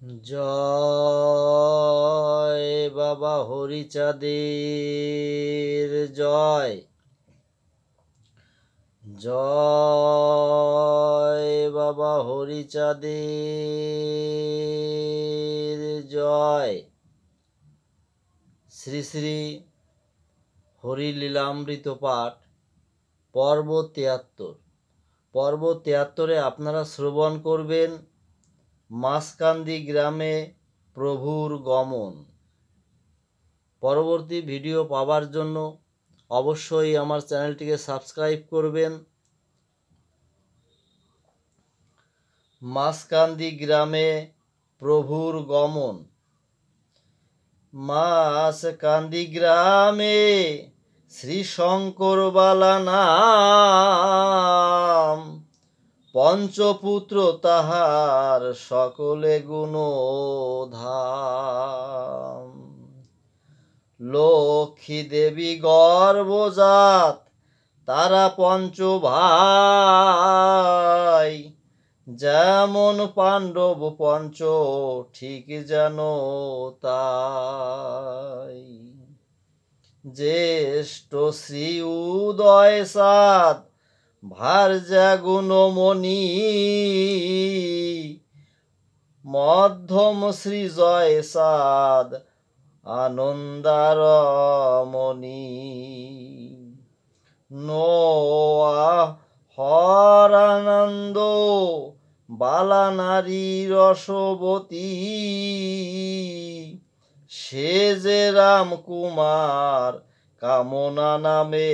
জয় বাবা হরিচাঁদের জয়। জয় বাবা হরিচাঁদের জয়। শ্রী শ্রী হরিলীলামৃত পাঠ পর্ব ৭৩। পর্ব ৭৩-এ আপনারা শ্রবণ করবেন মাসকান্দি গ্রামে প্রভুর গমন। পরবর্তী ভিডিও পাওয়ার জন্য অবশ্যই আমার চ্যানেলটিকে সাবস্ক্রাইব করবেন। মাসকান্দি গ্রামে প্রভুর গমন। মাসকান্দি গ্রামে শ্রী শঙ্কর বালা নাম, পঞ্চপুত্র তাহার সকলে গুণধাম। লক্ষ্মী দেবী গর্ভজাত তারা পঞ্চ ভাই, যেমন পাণ্ডব পঞ্চ ঠিক যেন তাই। জ্যেষ্ঠ শ্রী উদয় সাদ ভার্যা গুণমণি, মধ্যম শ্রী জয় সাদ আনন্দারমণি। নোয়া হরানন্দ বালা নারী রসবতী, সে যে রাম কুমার কামনা নামে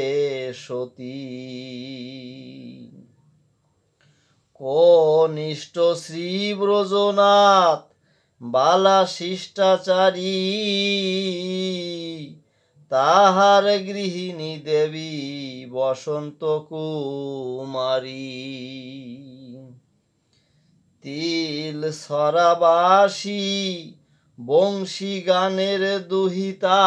সতী। কনিষ্ঠ শ্রী ব্রজনাথ বালা শিষ্টাচারী, তাহার গৃহিণী দেবী বসন্ত কুমারী। তিল সরাবাসী বংশী গানের দুহিতা,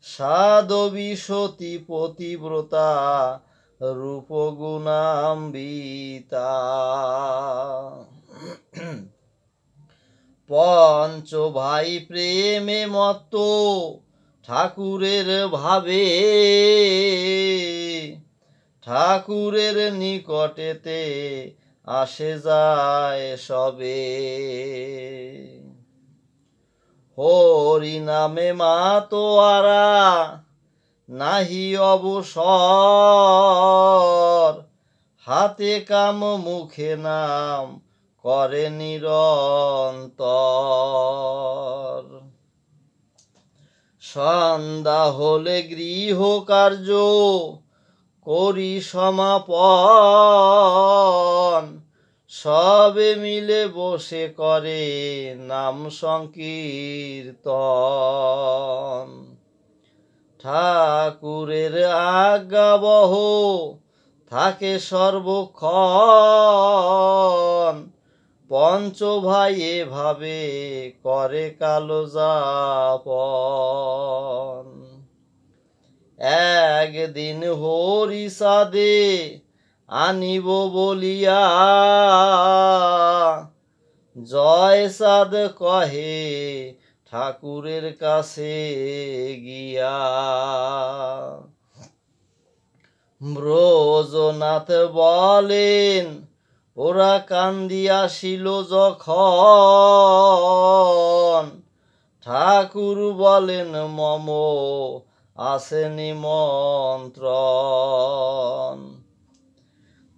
সাধবী সতী পতিব্রতা রূপগুণাম্বিতা। পঞ্চ ভাই প্রেমে মত্ত ঠাকুরের ভাবে, ঠাকুরের নিকটেতে আসে যায় সবে। হরি নামে মাতোয়ারা নাহি অবসর, হাতে কাম মুখে নাম করে নিরন্তর। সন্ধ্যা হলে গৃহ কার্য করি সমাপন, সবে মিলে বসে করে নাম সংকীর্তন। ঠাকুরের আজ্ঞাবহ থাকে সর্বক্ষণ, পঞ্চ ভাই এভাবে করে কালো যাপন। একদিন হরি সাদে আনিব বলিয়া, জয় সাদ কহে ঠাকুরের কাছে গিয়া। ব্রজনাথ বলেন ওরা কান্দিয়াছিল যখন, ঠাকুর বলেন মম আসে নিমন্ত্রণ।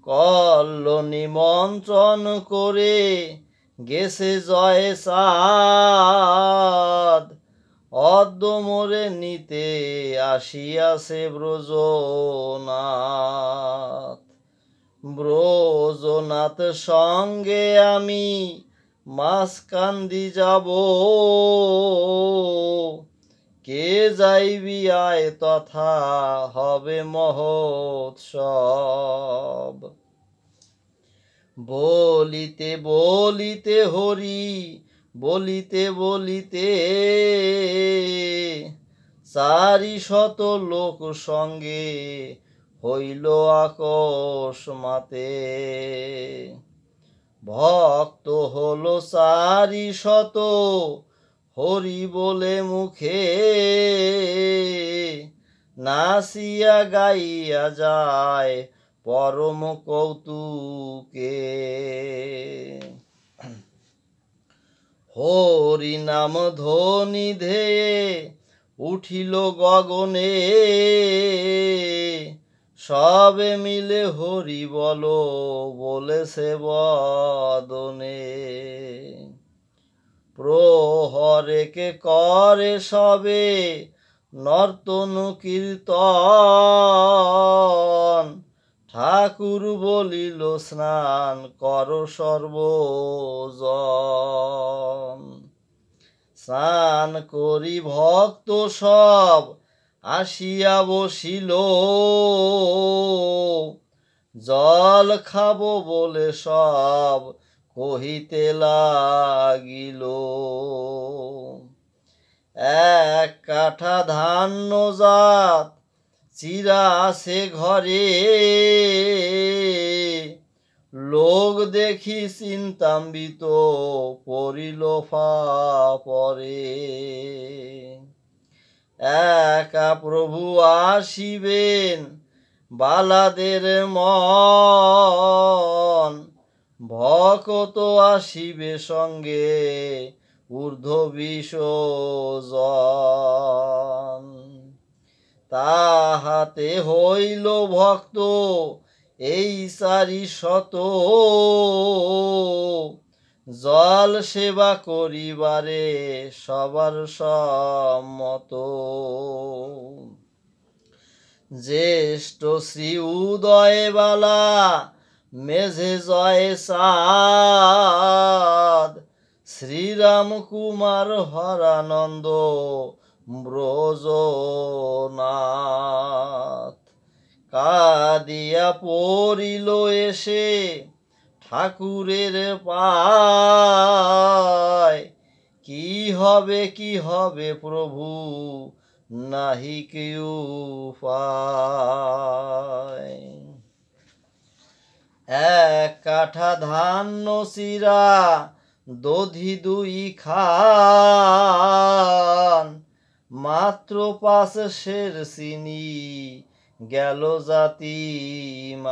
কল্ল নিমন্ত্রণ করে গেছে জয় সাদ, অদ্য মোরে নিতে আসিয়াছে ব্রজনাথ। ব্রজনাথ সঙ্গে আমি মাসকান্দি যাব, কে যাইবি আয় তথা হবে মহোৎসব। বলিতে বলিতে হরি বলিতে বলিতে, ৪০০ লোক সঙ্গে হইল আকস্মাতে। ভক্ত হলো 400 হরি বলে মুখে, নাচিয়া গাইয়া যায় পরম কৌতুকে। হরি নাম ধ্বনি ধেয়ে উঠিল গগনে, সবে মিলে হরি বলো বলেছে বদনে। প্রহরেকে করে সবে নর্তন কীর্তন, ঠাকুর বলিল স্নান কর সর্বজন। স্নান করি ভক্ত সব আসিয়া বসিল, জল খাবো বলে সব কহিতে লাগিল। এক কাঠা ধান্য জাত চিরা আছে ঘরে, লোক দেখি চিন্তাম্বিত পড়িল পরে। একা প্রভু আসিবেন বালাদের মন, ভকত আসিবে সঙ্গে ঊর্ধ্ব 20 জন। তাহাতে হইল ভক্ত এই 400, জল সেবা করিবারে সবার সম্মত। জ্যেষ্ঠ শ্রী উদয় বালা মেঝে জয় চাঁদ, শ্রীরাম কুমার হরানন্দ ব্রজনাথ। কাদিয়া পড়িল এসে ঠাকুরের পায়, কি হবে প্রভু নাহি কেউ উপায়। এক কাঠা ধান্য চিরা দধি 2 খান, মাত্র 5 সের চিনি গেল জাতিমান।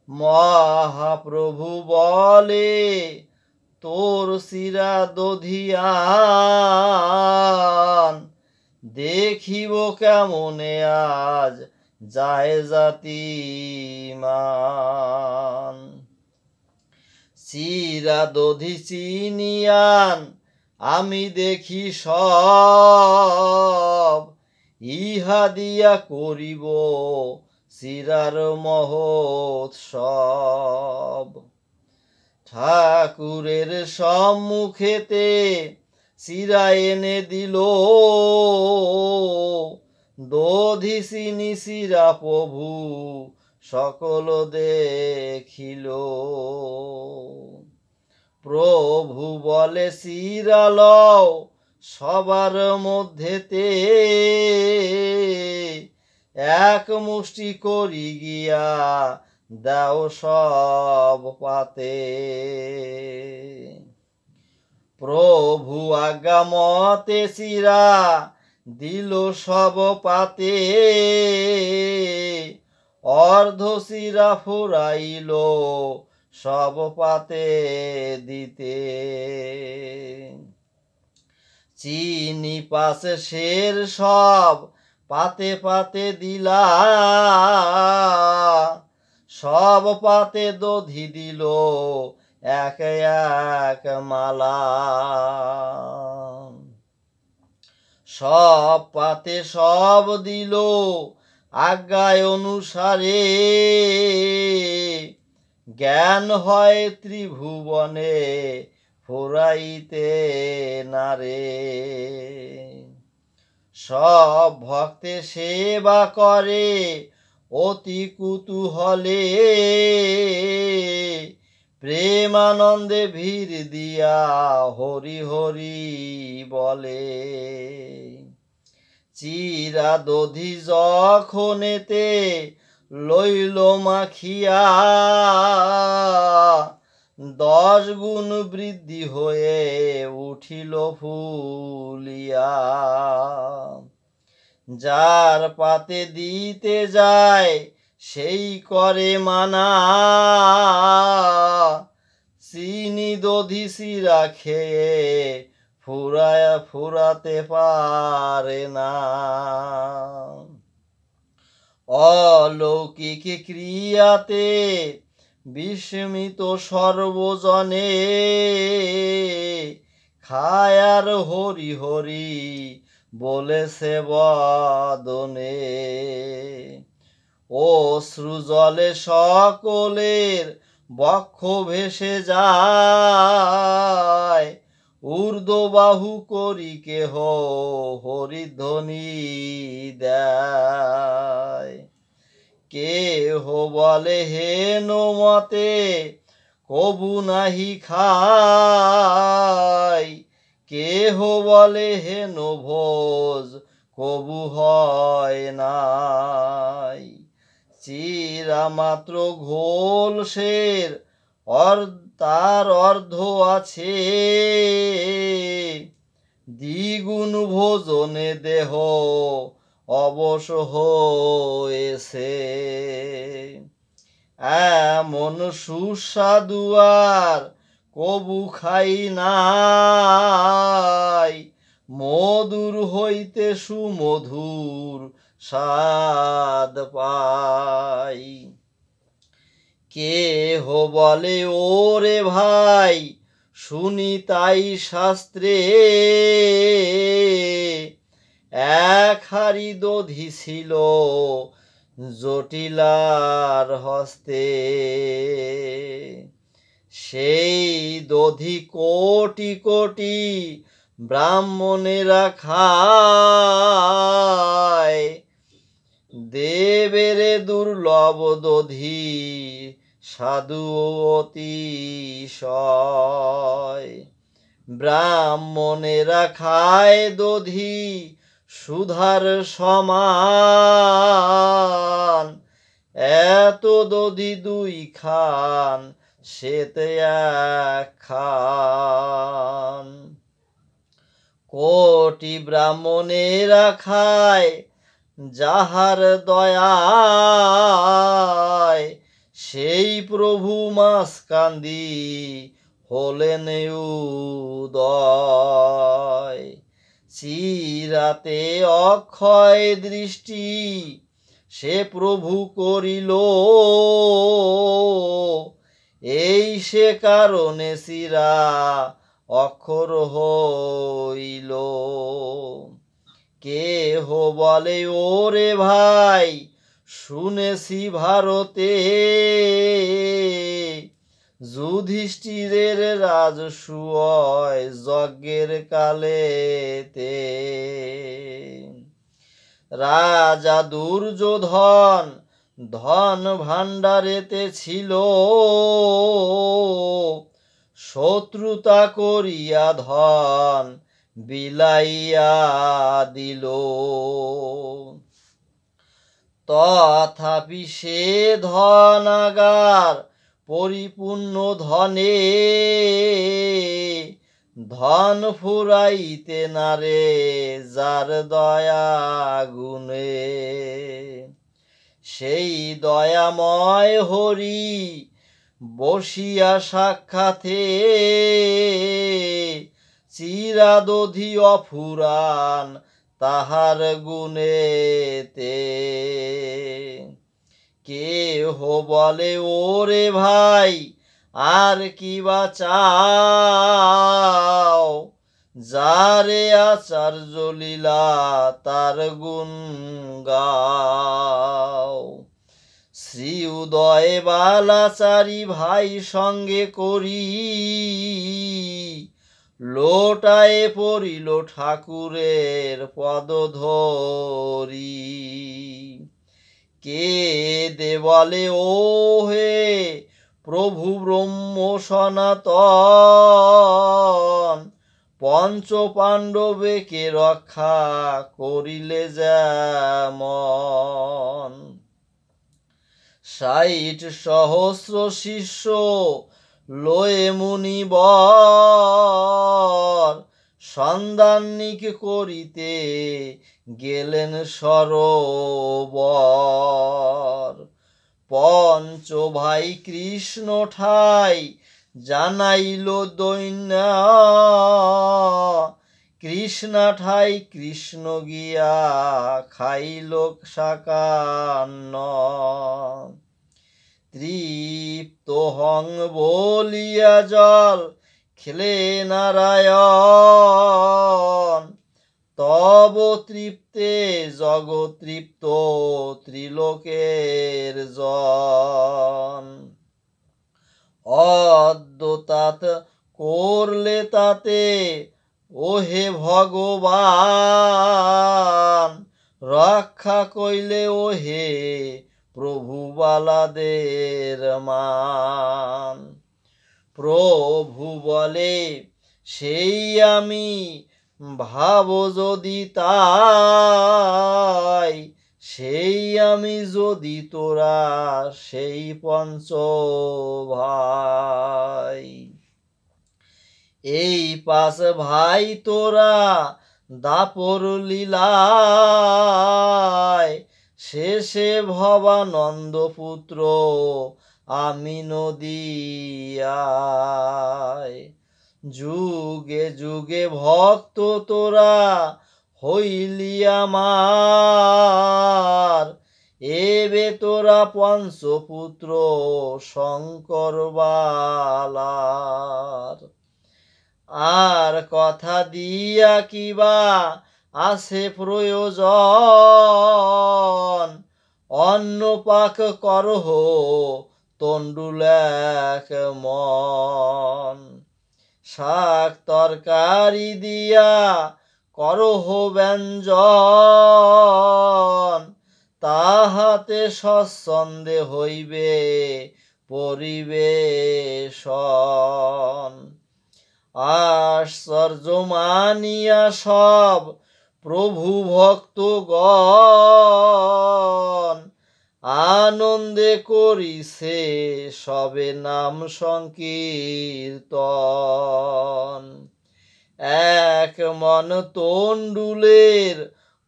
মহাপ্রভু বলে তোর চিরা দধি আন, দেখিব কেমনে আজ যায় জাতিমান। চিরা দধি চিনিয়ান আমি দেখি সব, ইহা দিয়া করিব চিরার মহোৎসব। ঠাকুরের সম্মুখেতে চিরা এনে দিল, দধি চিনি চিরা প্রভু সকল দেখিল। প্রভু বলে চিরা লও সবার মধ্যেতে, এক মুষ্টি করি গিয়া দাও সব পাতে। প্রভু আজ্ঞা মতে চিরা দিল সব পাতে, অর্ধ চিরা ফুরাইল সব পাতে দিতে। চিনি 5 সের সব পাতে পাতে দিলা, সব পাতে দধি দিল এক এক মালা। সব পাতে সব দিল আজ্ঞায় অনুসারে, জ্ঞান হয় ত্রিভুবনে ফুরাইতে নারে। সব ভক্তে সেবা করে অতি কুতূহলে, প্রেমানন্দে ভিড় দিয়া হরি হরি বলে। চিরা দধি যখনেতে লইল মাখিয়া 10 গুণ বৃদ্ধি হয়ে উঠিল ফুলিয়া। যার পাতে দিতে যায় সেই করে মানা, চিনি দধি চিরা খেয়ে ফুরাতে পারে না। অলৌকিক ক্রিয়াতে বিস্মিত সর্বজনে, খায়ার হরি হরি বলেছে বদনে। অশ্রু জলে সকলের বক্ষ ভেসে যায়, ঊর্ধ্ববাহু করি কেহ হরিধ্বনি দেয়। কেহ বলে হেন মতে কবু নাহি খাই, কেহ বলে হেন ভোজ কবু হয় নাই। চিরা মাত্র ঘোল সের তার অর্ধ আছে, দ্বিগুণ ভোজনে দেহ অবশ হয়েছে। এমন সুস্বাদু আর কবু খাই নাই, মধুর হইতে সুমধুর স্বাদ পাই। কেহ বলে ওরে ভাই শুনি তাই শাস্ত্রে, এক হাড়ি দধি ছিল জটিলার হস্তে, সেই দধি কোটি কোটি ব্রাহ্মণেরা খায়। দেবেরে দুর্লভ দধি সাধু অতিশয়, ব্রাহ্মণেরা খায় দধি সুধার সমান। এত দধি 2 খান সেতে 1 খান। কোটি ব্রাহ্মণেরা খায় যাহার দয়ায়, সেই প্রভু মাসকান্দি হলেন উদয়। চিরাতে অক্ষয় দৃষ্টি সে প্রভু করিল, এই সে কারণে চিরা অক্ষর হইল। কেহ বলে ওরে ভাই শুনেছি ভারতে, যুধিষ্ঠিরের রাজসূয় যজ্ঞের কালেতে। রাজা দুর্যোধন ধন ভাণ্ডারেতে ছিল, শত্রুতা করিয়া ধন বিলাইয়া দিল। তথাপি সে ধনাগার পরিপূর্ণ ধনে, ধন ফুরাইতে নারে যার দয়া গুণে। সেই দয়াময় হরি বসিয়া সাক্ষাতে, চিরাদধি অফুরান তাহার গুণেতে। কেহ বলে ওরে ভাই আর কি বা চাও, যারে আচার্য লীলা তার গুণ গাও। শ্রী উদয় বালাচারী ভাই সঙ্গে করি, লোটায় পড়িল ঠাকুরের পদ ধরি। কে দে বলে ও হে প্রভু ব্রহ্ম সনাতন, পঞ্চ পাণ্ডবেকে রক্ষা করিলে যেমন। 60 সহস্র শিষ্য লয়ে মুনিবর সন্ধানিক করিতে গেলেন সরোবর। পঞ্চ ভাই কৃষ্ণ ঠাই জানাইল দৈন্য, কৃষ্ণা ঠাই কৃষ্ণ গিয়া খাইল শাকান্ন। তৃপ্ত হং বলিয়া জল খেলে নারায়ণ, তব তৃপ্তে জগৎ তৃপ্ত ত্রিলোকের জন। অদ্যতাৎ করলে তাতে ওহে ভগবান, রক্ষা কইলে ওহে প্রভু বালাদের মান। প্রভু বলে সেই আমি ভাব যদি তাই, সেই আমি যদি তোরা সেই পঞ্চ ভাই। এই 5 ভাই তোরা দাপর লীলায়, শেষে ভবানন্দ পুত্র আমি নদিয়ায়। যুগে যুগে ভক্ত তোরা হইলি আমার, এবে তোরা পঞ্চপুত্র শঙ্কর বালার। আর কথা দিয়া কিবা আছে প্রয়োজন, অন্ন পাক করহ তণ্ডুল এক মন। শাক তরকারি দিয়া করহ ব্যঞ্জন, তাহাতে স্বচ্ছন্দে হইবে পরিবেশন। আশ্চর্য মানিয়া সব প্রভু ভক্তগণ, আনন্দে করিছে সবে নাম সংকীর্তন। এক মন তণ্ডুলের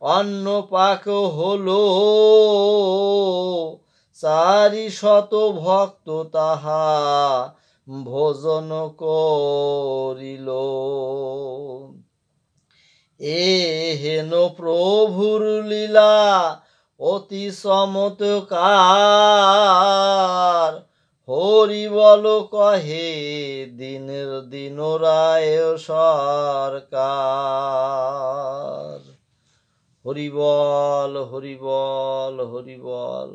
অন্ন পাক হলো, 400 ভক্ত তাহা ভোজন করিল। এ হেন প্রভুর লীলা অতি চমৎকার, হরি বল কহে দিনের দিন রায় সরকার। হরি বল হরি বল হরি বল।